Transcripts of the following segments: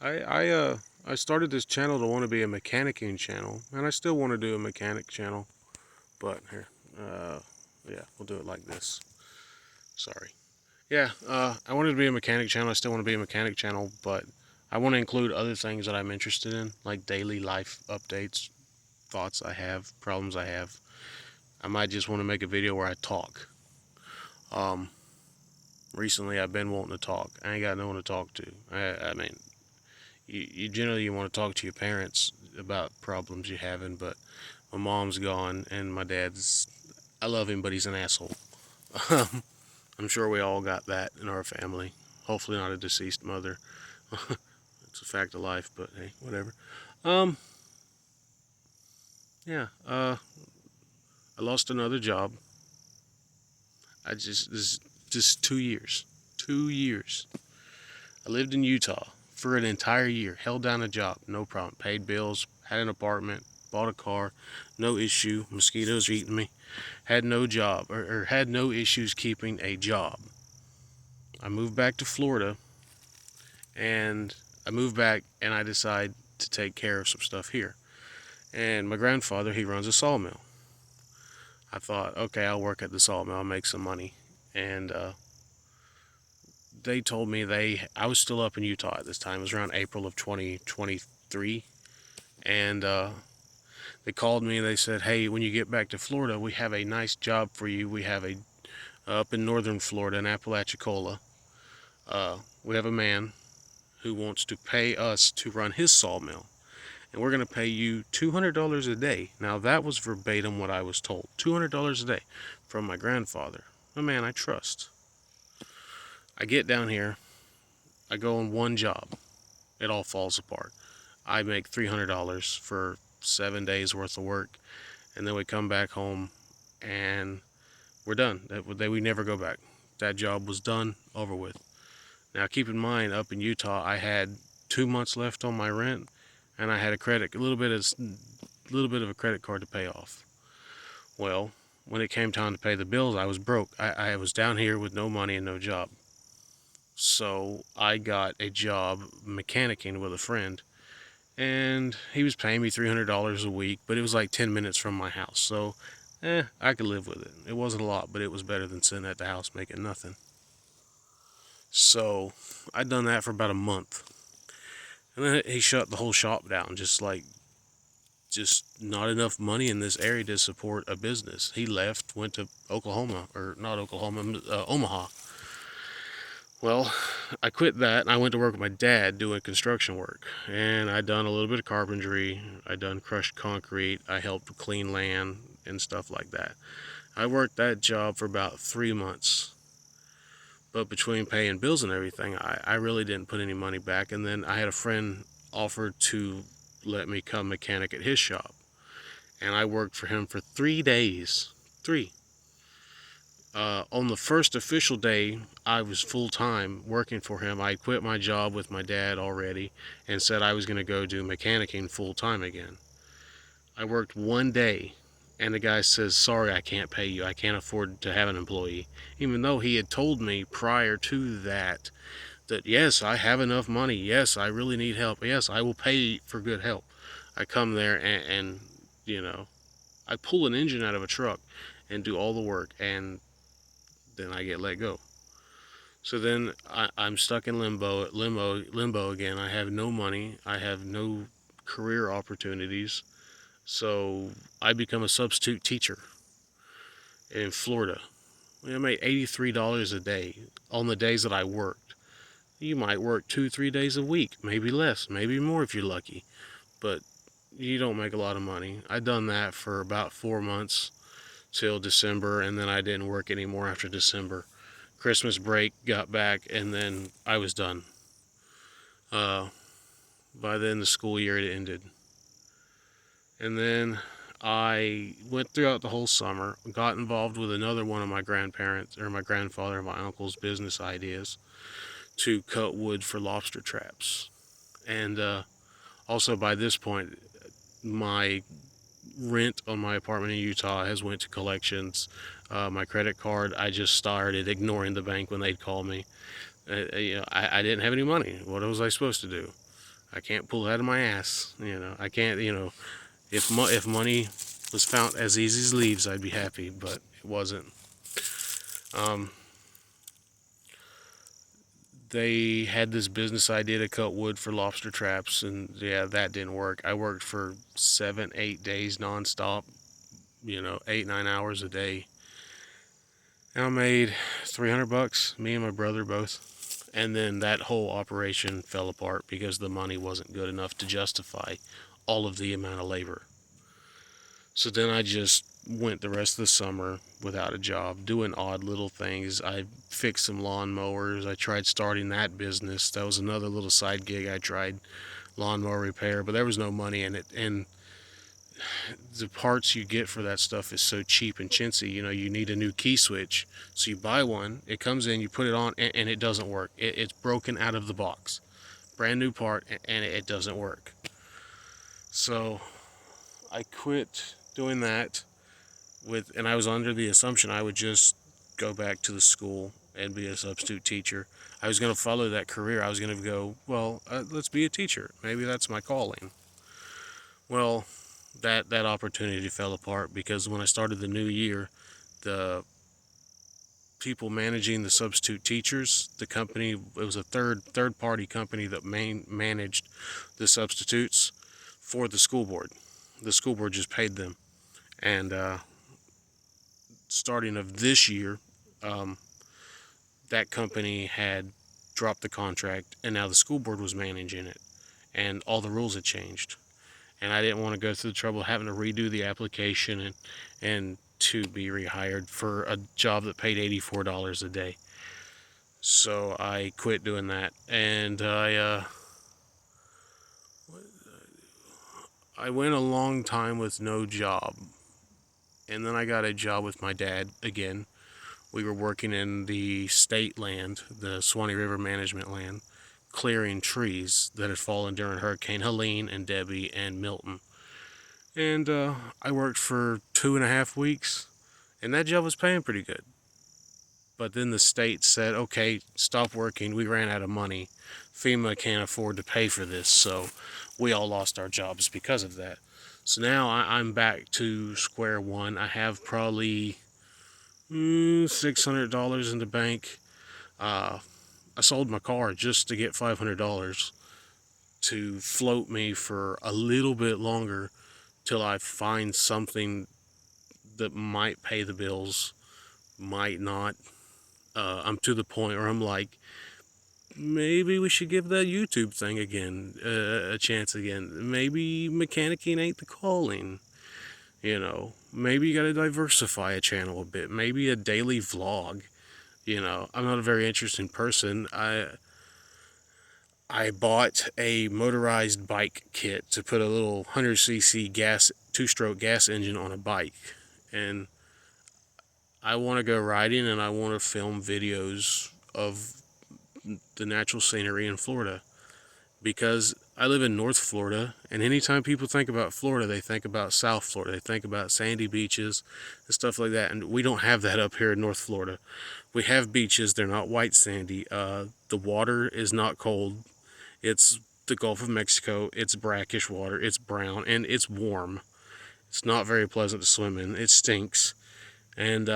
I started this channel to want to be a mechanicing channel, and I still want to do a mechanic channel. But here, uh, yeah, we'll do it like this. Sorry. Yeah, I wanted to be a mechanic channel. I still want to be a mechanic channel, but I want to include other things that I'm interested in, like daily life updates, thoughts I have, problems I have. I might just want to make a video where I talk. Um, Recently I've been wanting to talk. I ain't got no one to talk to. I mean, you generally you want to talk to your parents about problems you're having, but my mom's gone and my dad's. I love him, but he's an asshole. I'm sure we all got that in our family. Hopefully not a deceased mother. It's a fact of life, but hey, whatever. Um, yeah. I lost another job. I just this just 2 years. 2 years. I lived in Utah for an entire year. Held down a job, no problem. Paid bills, had an apartment, bought a car, no issue. Mosquitoes are eating me. Had no job or had no issues keeping a job. I moved back to Florida and I moved back and I decided to take care of some stuff here. And my grandfather, he runs a sawmill. I thought, okay, I'll work at the sawmill, I'll make some money. And they told me I was still up in Utah at this time. It was around April of 2023. And they called me and they said, hey, when you get back to Florida, we have a nice job for you. We have a, up in northern Florida in Apalachicola, we have a man who wants to pay us to run his sawmill. And we're going to pay you $200 a day. Now, that was verbatim what I was told. $200 a day from my grandfather, a man I trust. I get down here, I go on one job, it all falls apart. I make $300 for 7 days worth of work, and then we come back home and we're done. We never go back. That job was done, over with. Now, keep in mind, up in Utah, I had 2 months left on my rent, and I had a little bit of a credit card to pay off. Well, when it came time to pay the bills, I was broke. I was down here with no money and no job. So I got a job mechanicking with a friend, and he was paying me $300 a week, but it was like 10 minutes from my house. So, I could live with it. It wasn't a lot, but it was better than sitting at the house making nothing. So I'd done that for about a month. And then he shut the whole shop down, just not enough money in this area to support a business. He left, went to Oklahoma, or not Oklahoma, Omaha. Well, I quit that and I went to work with my dad doing construction work. And I done a little bit of carpentry, I done crushed concrete, I helped clean land and stuff like that. I worked that job for about 3 months. But between paying bills and everything, I really didn't put any money back. And then I had a friend offer to let me come mechanic at his shop. And I worked for him for 3 days. Three. On the first official day, I was full time working for him. I quit my job with my dad already and said I was going to go do mechanicking full time again. I worked one day, and the guy says, sorry, I can't pay you. I can't afford to have an employee. Even though he had told me prior to that, that yes, I have enough money. Yes, I really need help. Yes, I will pay for good help. I come there and you know, I pull an engine out of a truck and do all the work, and then I get let go. So then I'm stuck in limbo again. I have no money. I have no career opportunities. So I become a substitute teacher in Florida. I made $83 a day on the days that I worked. You might work 2, 3 days a week, maybe less, maybe more if you're lucky, but you don't make a lot of money. I done that for about 4 months till December, and then I didn't work anymore after December. Christmas break, got back, and then I was done. Uh, by then the school year had ended. And then I went throughout the whole summer, got involved with another one of my grandparents, or my grandfather and my uncle's business ideas to cut wood for lobster traps. And also by this point, my rent on my apartment in Utah has went to collections. My credit card, I just started ignoring the bank when they'd call me. I didn't have any money. What was I supposed to do? I can't pull it out of my ass. I can't. If money was found as easy as leaves, I'd be happy, but it wasn't. Um, they had this business idea to cut wood for lobster traps, and yeah, that didn't work. I worked for 7, 8 days nonstop. 8, 9 hours a day. And I made $300. Me and my brother both. And then that whole operation fell apart because the money wasn't good enough to justify all of the amount of labor. So then I just went the rest of the summer without a job, doing odd little things. I fixed some lawnmowers. I tried starting that business. That was another little side gig. I tried lawnmower repair, but there was no money in it. And the parts you get for that stuff is so cheap and chintzy. You need a new key switch. So you buy one, it comes in, you put it on, and it doesn't work. It's broken out of the box. Brand new part, and it doesn't work. So I quit doing that and I was under the assumption I would just go back to the school and be a substitute teacher. I was going to follow that career. I was going to go, well, let's be a teacher. Maybe that's my calling. Well, that opportunity fell apart because when I started the new year, the people managing the substitute teachers, the company, it was a third party company that managed the substitutes for the school board. The school board just paid them. And starting of this year, that company had dropped the contract, and now the school board was managing it, and all the rules had changed. And I didn't want to go through the trouble of having to redo the application and to be rehired for a job that paid $84 a day. So I quit doing that, and I went a long time with no job, and then I got a job with my dad again. We were working in the state land, the Swanee River Management Land, clearing trees that had fallen during Hurricane Helene and Debbie and Milton. And I worked for 2.5 weeks, and that job was paying pretty good. But then the state said, okay, stop working. We ran out of money. FEMA can't afford to pay for this, so we all lost our jobs because of that. So now I'm back to square one. I have probably $600 in the bank. I sold my car just to get $500 to float me for a little bit longer till I find something that might pay the bills, might not. I'm to the point where I'm like, maybe we should give that YouTube thing again a chance again. Maybe mechanicking ain't the calling. Maybe you got to diversify a channel a bit. Maybe a daily vlog. I'm not a very interesting person. I bought a motorized bike kit to put a little 100cc two-stroke gas engine on a bike, and I want to go riding and I want to film videos of the natural scenery in Florida, because I live in North Florida, and anytime people think about Florida, they think about South Florida. They think about sandy beaches and stuff like that, and we don't have that up here in North Florida. We have beaches. They're not white sandy. The water is not cold. It's the Gulf of Mexico. It's brackish water. It's brown, and it's warm. It's not very pleasant to swim in. It stinks. And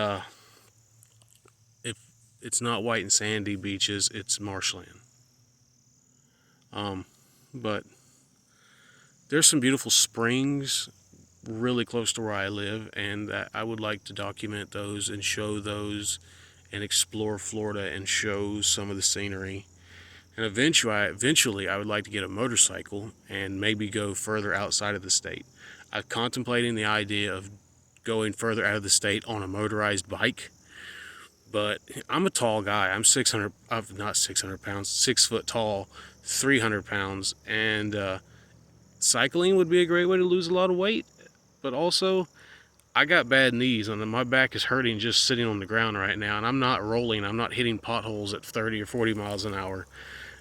if it's not white and sandy beaches, it's marshland. But there's some beautiful springs really close to where I live, and I would like to document those and show those and explore Florida and show some of the scenery. And eventually, I would like to get a motorcycle and maybe go further outside of the state. I'm contemplating the idea of going further out of the state on a motorized bike, but I'm a tall guy. I'm 600, not 600 pounds, 6 foot tall, 300 pounds, and cycling would be a great way to lose a lot of weight. But also, I got bad knees, and my back is hurting just sitting on the ground right now, and I'm not rolling. I'm not hitting potholes at 30 or 40 miles an hour.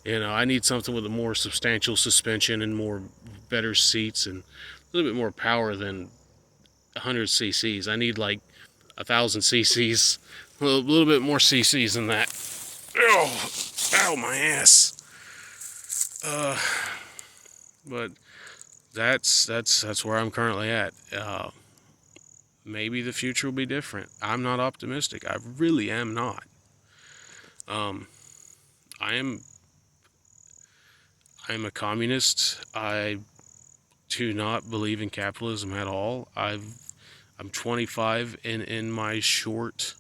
I need something with a more substantial suspension and better seats and a little bit more power than 100 cc's. I need like 1,000 cc's, a little bit more cc's than that. Oh, ow, my ass. But that's where I'm currently at. Maybe the future will be different. I'm not optimistic. I really am not. Um, I am I'm a communist. I do not believe in capitalism at all. I'm 25, and in my short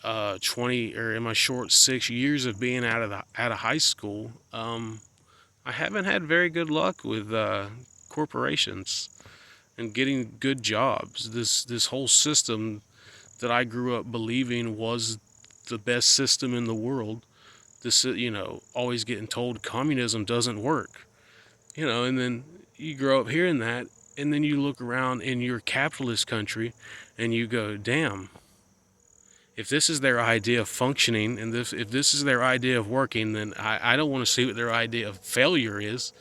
20 or in my short 6 years of being out of high school, I haven't had very good luck with corporations and getting good jobs. This whole system that I grew up believing was the best system in the world. This, always getting told communism doesn't work, and then you grow up hearing that, and then you look around in your capitalist country, and you go, damn. If this is their idea of functioning, and if this is their idea of working, then I don't want to see what their idea of failure is.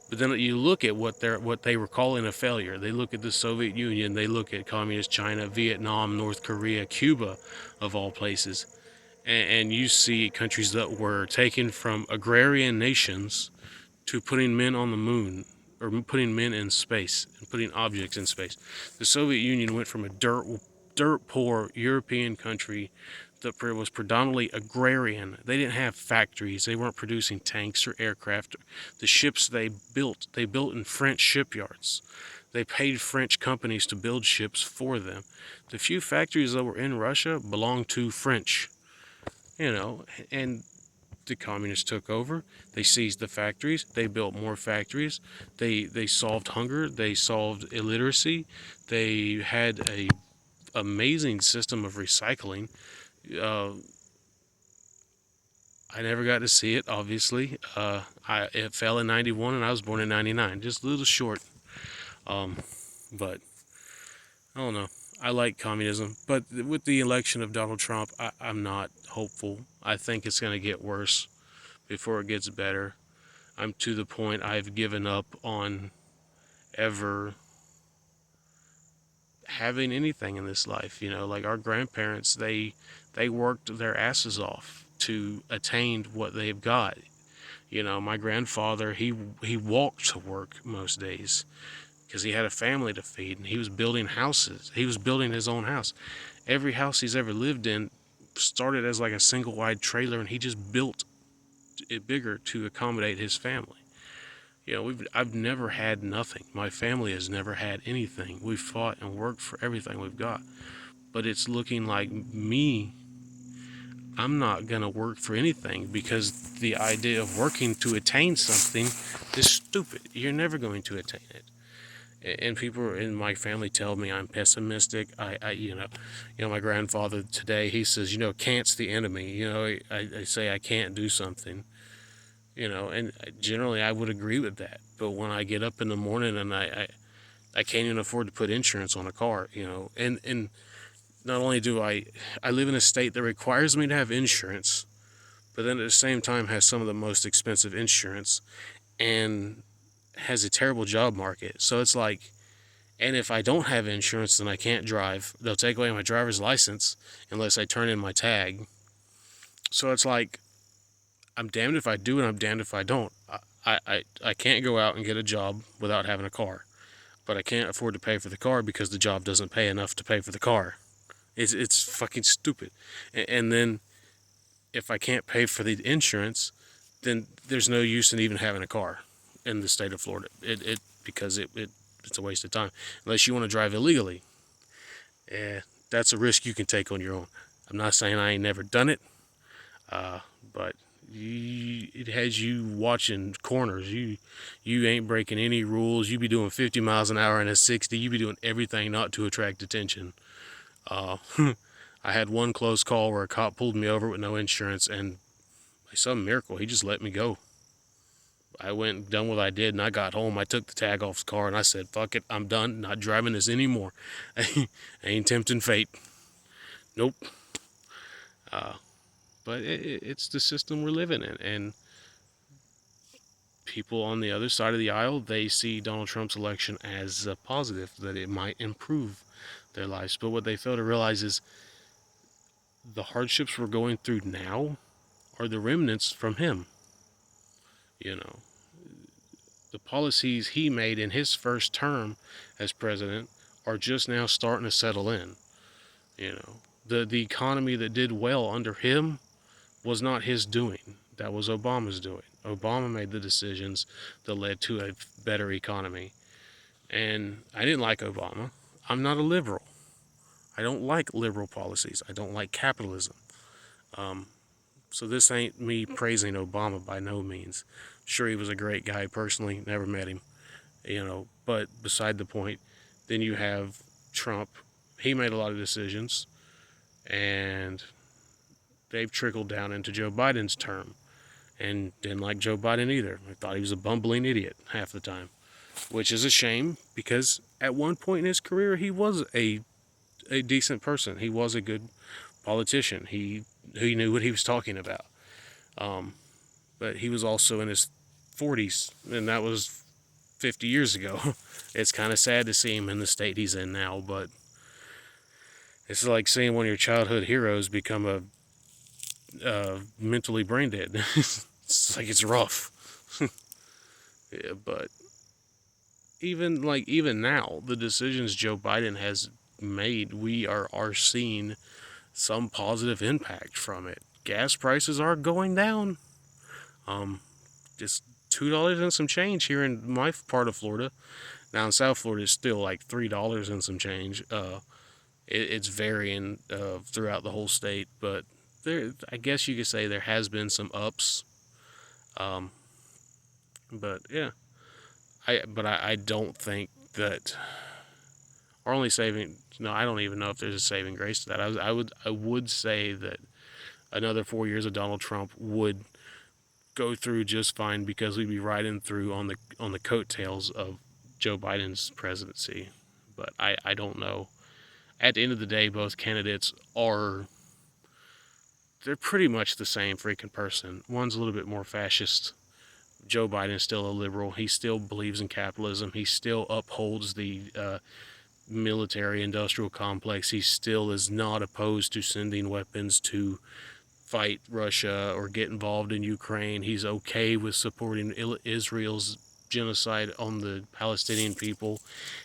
But then you look at what they were calling a failure. They look at the Soviet Union, they look at communist China, Vietnam, North Korea, Cuba, of all places, and you see countries that were taken from agrarian nations to putting men on the moon, or putting men in space and putting objects in space. The Soviet Union went from a dirt poor European country that was predominantly agrarian. They didn't have factories. They weren't producing tanks or aircraft. The ships they built in French shipyards. They paid French companies to build ships for them. The few factories that were in Russia belonged to French, and the communists took over. They seized the factories. They built more factories. They solved hunger. They solved illiteracy. They had a amazing system of recycling. Uh, I never got to see it, obviously. It fell in '91, and I was born in '99. Just a little short. Um, but I don't know. I like communism, but with the election of Donald Trump, I'm not hopeful. I think it's going to get worse before it gets better. I'm to the point I've given up on ever having anything in this life. Like our grandparents, they worked their asses off to attain what they've got. My grandfather, he walked to work most days because he had a family to feed, and he was building houses. He was building his own house. Every house he's ever lived in started as like a single wide trailer, and he just built it bigger to accommodate his family. I've never had nothing. My family has never had anything. We've fought and worked for everything we've got. But it's looking like I'm not going to work for anything because the idea of working to attain something is stupid. You're never going to attain it. And people in my family tell me I'm pessimistic. My grandfather today, he says, can't's the enemy. I say I can't do something. And generally I would agree with that. But when I get up in the morning and I can't even afford to put insurance on a car, and not only do I live in a state that requires me to have insurance, but then at the same time has some of the most expensive insurance and has a terrible job market. So it's like, and if I don't have insurance, then I can't drive. They'll take away my driver's license unless I turn in my tag. So it's like, I'm damned if I do and I'm damned if I don't. I can't go out and get a job without having a car, but I can't afford to pay for the car because the job doesn't pay enough to pay for the car. It's fucking stupid. And then if I can't pay for the insurance, then there's no use in even having a car in the state of Florida. Because it's a waste of time unless you want to drive illegally. That's a risk you can take on your own. I'm not saying I ain't never done it, but it has you watching corners. You ain't breaking any rules. You be doing 50 miles an hour in a 60. You be doing everything not to attract attention. I had one close call where a cop pulled me over with no insurance, and by some miracle, he just let me go. I went and done what I did, and I got home. I took the tag off the car, and I said, fuck it, I'm done. Not driving this anymore. I ain't tempting fate. Nope. But it's the system we're living in, and people on the other side of the aisle, they see Donald Trump's election as a positive, that it might improve their lives. But what they fail to realize is the hardships we're going through now are the remnants from him. You know, The policies he made in his first term as president are just now starting to settle in. You know, the economy that did well under him was not his doing. That was Obama's doing. Obama made the decisions that led to a better economy. And I didn't like Obama. I'm not a liberal. I don't like liberal policies. I don't like capitalism. Um, so this ain't me praising Obama by no means. Sure, he was a great guy personally. Never met him, But beside the point, then you have Trump. He made a lot of decisions, and they've trickled down into Joe Biden's term. And didn't like Joe Biden either. I thought he was a bumbling idiot half the time, which is a shame because at one point in his career he was a decent person. He was a good politician. He knew what he was talking about. Um, but he was also in his 40s, and that was 50 years ago. It's kind of sad to see him in the state he's in now, but it's like seeing one of your childhood heroes become a mentally brain dead. It's like it's rough. Yeah, but even now, the decisions Joe Biden has made, we are seeing some positive impact from it. Gas prices are going down. Just $2 and some change here in my part of Florida. Now in South Florida, it's still like $3 and some change. It's varying throughout the whole state, but I guess you could say there has been some ups. Um, but yeah, I don't think that our only saving. No, I don't even know if there's a saving grace to that. I would say that another 4 years of Donald Trump would go through just fine because we'd be riding through on the coattails of Joe Biden's presidency. But I don't know. At the end of the day, both candidates they're pretty much the same freaking person. One's a little bit more fascist. Joe Biden's still a liberal. He still believes in capitalism. He still upholds the military industrial complex. He still is not opposed to sending weapons to fight Russia or get involved in Ukraine. He's okay with supporting Israel's genocide on the Palestinian people.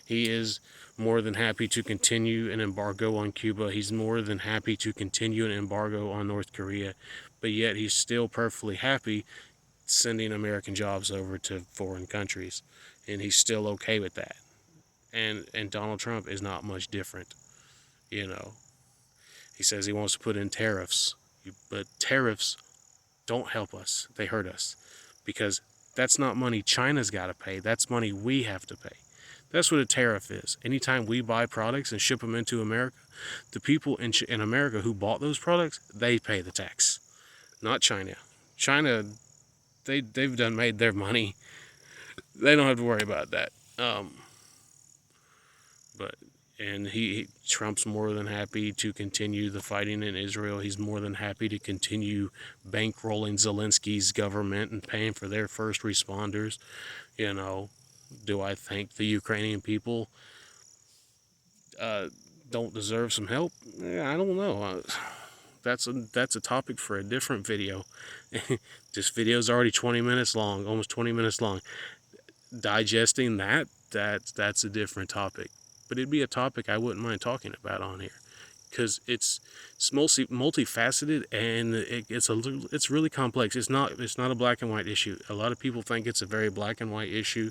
He is more than happy to continue an embargo on Cuba. He's more than happy to continue an embargo on North Korea. But yet he's still perfectly happy sending American jobs over to foreign countries. And he's still okay with that. And Donald Trump is not much different. You know, he says he wants to put in tariffs, but tariffs don't help us. They hurt us because that's not money China's got to pay. That's money we have to pay. That's what a tariff is. Anytime we buy products and ship them into America, the people in America who bought those products, they pay the tax, not China. China, they've done made their money. They don't have to worry about that. But and Trump's more than happy to continue the fighting in Israel. He's more than happy to continue bankrolling Zelensky's government and paying for their first responders. Do I think the Ukrainian people don't deserve some help? I don't know. That's a topic for a different video. This video is already 20 minutes long, almost 20 minutes long. Digesting that's a different topic. But it'd be a topic I wouldn't mind talking about on here because it's multifaceted and it's really complex. It's not a black and white issue. A lot of people think it's a very black and white issue,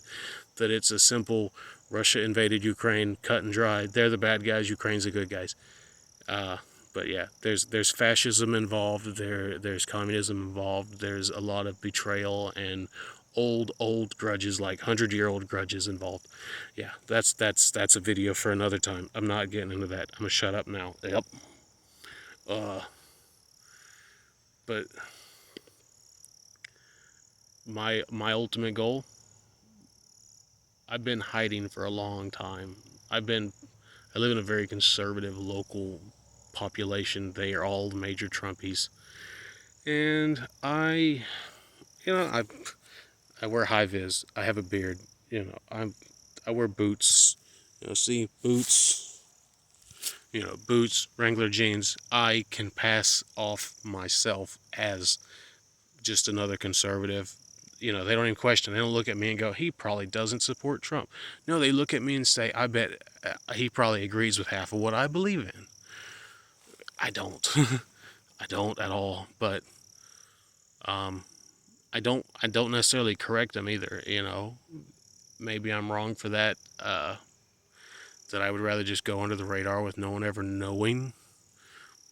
that it's a simple Russia invaded Ukraine, cut and dried. They're the bad guys. Ukraine's the good guys. But yeah, there's fascism involved. There's communism involved. There's a lot of betrayal and old grudges, like 100-year-old grudges involved. Yeah, that's a video for another time. I'm not getting into that. I'm gonna shut up now. Yep. But my ultimate goal, I've been hiding for a long time. I live in a very conservative local population. They are all major Trumpies. And I wear high vis. I have a beard. I wear boots. See boots. Boots, Wrangler jeans. I can pass off myself as just another conservative. they don't even question. They don't look at me and go, he probably doesn't support Trump. No, they look at me and say, I bet he probably agrees with half of what I believe in. I don't. I don't at all. But um, I don't necessarily correct them either. Maybe I'm wrong for that. That I would rather just go under the radar with no one ever knowing.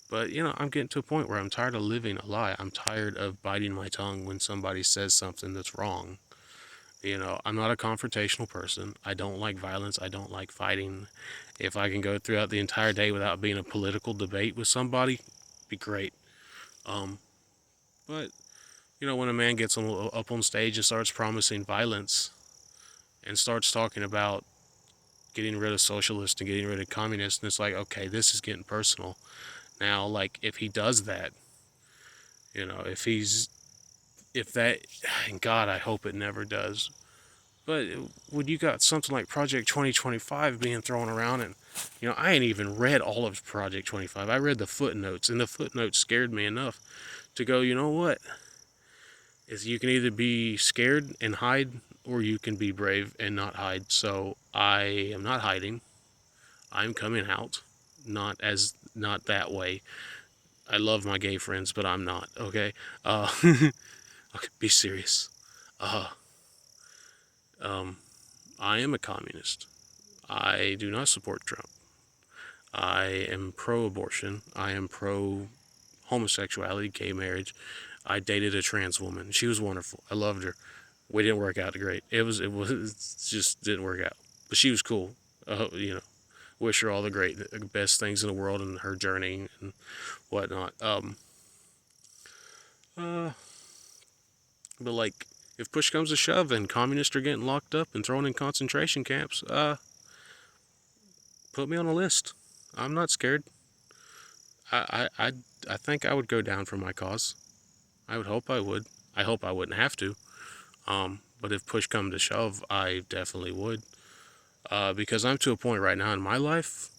But I'm getting to a point where I'm tired of living a lie. I'm tired of biting my tongue when somebody says something that's wrong. I'm not a confrontational person. I don't like violence. I don't like fighting. If I can go throughout the entire day without being a political debate with somebody, be great. Um, but when a man gets up on stage and starts promising violence and starts talking about getting rid of socialists and getting rid of communists, and it's like, okay, this is getting personal. Now, like, if he does that, if that, and God, I hope it never does. But when you got something like Project 2025 being thrown around, and I ain't even read all of Project 25. I read the footnotes, and the footnotes scared me enough to go, you know what? Is you can either be scared and hide, or you can be brave and not hide. So I am not hiding. I'm coming out, not that way. I love my gay friends, but I'm not. Okay, okay, be serious. Uh, um, I am a communist. I do not support Trump. I am pro-abortion. I am pro-homosexuality, gay marriage. I dated a trans woman. She was wonderful. I loved her. We didn't work out great. It just didn't work out. But she was cool. Wish her all the best things in the world in her journey and whatnot. Uh, but like, if push comes to shove and communists are getting locked up and thrown in concentration camps, put me on a list. I'm not scared. I think I would go down for my cause. I would hope I would. I hope I wouldn't have to. But if push come to shove, I definitely would. Because I'm to a point right now in my life,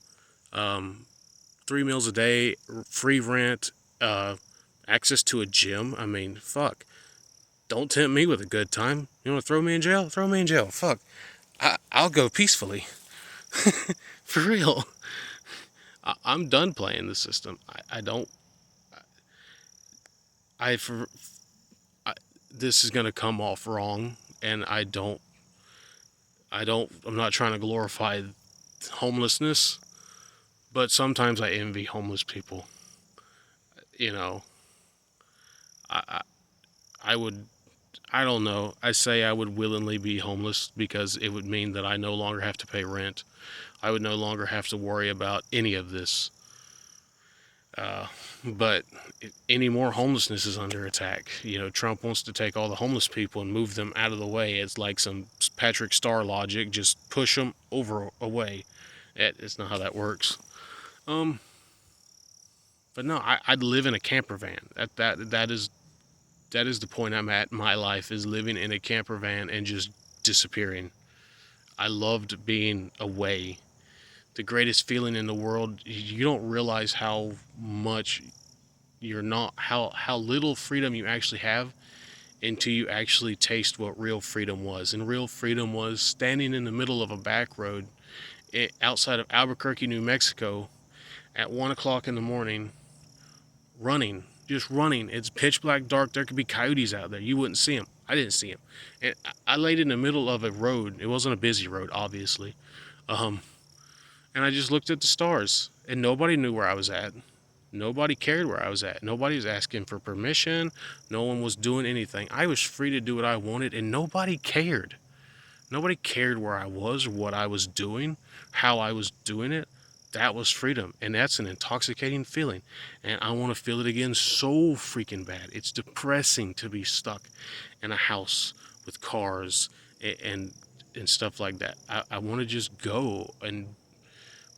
3 meals a day, free rent, access to a gym. I mean, fuck. Don't tempt me with a good time. You want to throw me in jail? Throw me in jail. Fuck. I'll go peacefully. For real. I'm done playing the system. I don't. I for. I, this is gonna come off wrong, and I don't. I'm not trying to glorify homelessness, but sometimes I envy homeless people. You know, I, I, I would. I don't know. I say I would willingly be homeless because it would mean that I no longer have to pay rent. I would no longer have to worry about any of this. But any more homelessness is under attack. Trump wants to take all the homeless people and move them out of the way. It's like some Patrick Star logic, just push them over away. It's not how that works. Um, but no, I'd live in a camper van. That is the point I'm at in my life, is living in a camper van and just disappearing. I loved being away. The greatest feeling in the world. You don't realize how much you're not, how little freedom you actually have until you actually taste what real freedom was. And real freedom was standing in the middle of a back road outside of Albuquerque, New Mexico at 1 o'clock in the morning, running, just running. It's pitch black dark. There could be coyotes out there. You wouldn't see them. I didn't see them. And I laid in the middle of a road. It wasn't a busy road, obviously. And I just looked at the stars, and nobody knew where I was at. Nobody cared where I was at. Nobody was asking for permission. No one was doing anything. I was free to do what I wanted, and nobody cared. Nobody cared where I was or what I was doing, how I was doing it. That was freedom, and that's an intoxicating feeling. And I want to feel it again so freaking bad. It's depressing to be stuck in a house with cars and stuff like that. I want to just go.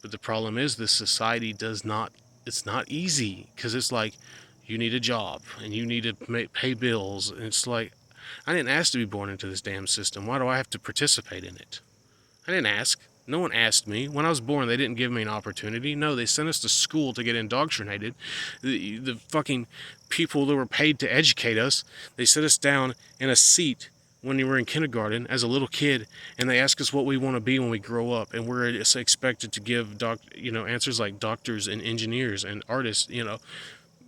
But the problem is, this society does not. It's not easy, because it's like, you need a job and you need to pay bills, and it's like, I didn't ask to be born into this damn system. Why do I have to participate in it? I didn't ask. No one asked me. When I was born, they didn't give me an opportunity. No, they sent us to school to get indoctrinated. The fucking people that were paid to educate us, they sit us down in a seat when you were in kindergarten as a little kid, and they ask us what we want to be when we grow up, and we're expected to give answers like doctors and engineers and artists.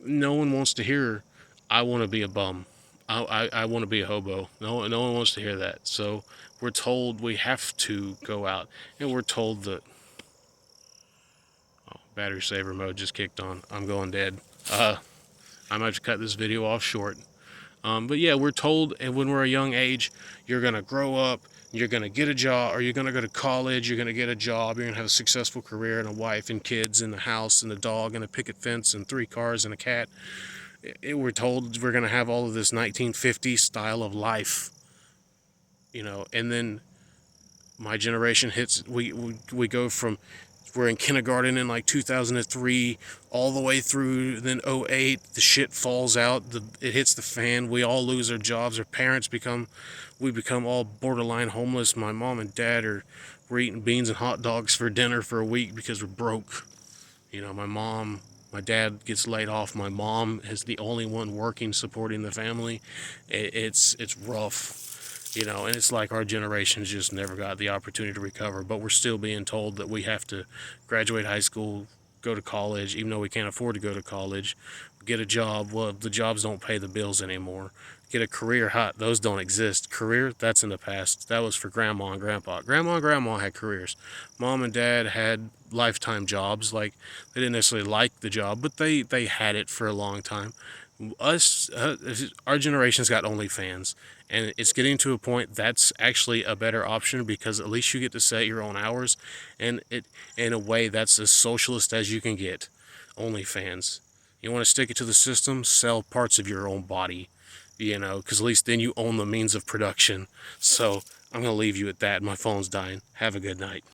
No one wants to hear, I want to be a bum. I want to be a hobo. No one wants to hear that. So we're told we have to go out, and we're told that, oh, battery saver mode just kicked on. I'm going dead. I might have to cut this video off short. But yeah, we're told, and when we're a young age, you're gonna grow up, you're gonna get a job, or you're gonna go to college, you're gonna get a job, you're gonna have a successful career and a wife and kids and a house and a dog and a picket fence and 3 cars and a cat. We're told we're gonna have all of this 1950s style of life, and then my generation hits. We go from, we're in kindergarten in like 2003 all the way through then '08. The shit falls out, it hits the fan, we all lose our jobs, our parents we become all borderline homeless. My mom and dad we're eating beans and hot dogs for dinner for a week because we're broke. My dad gets laid off. My mom is the only one working, supporting the family. It's rough. And it's like our generation's just never got the opportunity to recover, but we're still being told that we have to graduate high school, go to college, even though we can't afford to go to college, get a job. Well, the jobs don't pay the bills anymore. Get a career, those don't exist. Career, that's in the past. That was for grandma and grandpa. Grandma and grandma had careers. Mom and dad had lifetime jobs. Like, they didn't necessarily like the job, but they had it for a long time. Our generation's got OnlyFans, and it's getting to a point that's actually a better option because at least you get to set your own hours, and in a way that's as socialist as you can get. OnlyFans. You want to stick it to the system, sell parts of your own body, because at least then you own the means of production. So I'm gonna leave you at that. My phone's dying. Have a good night.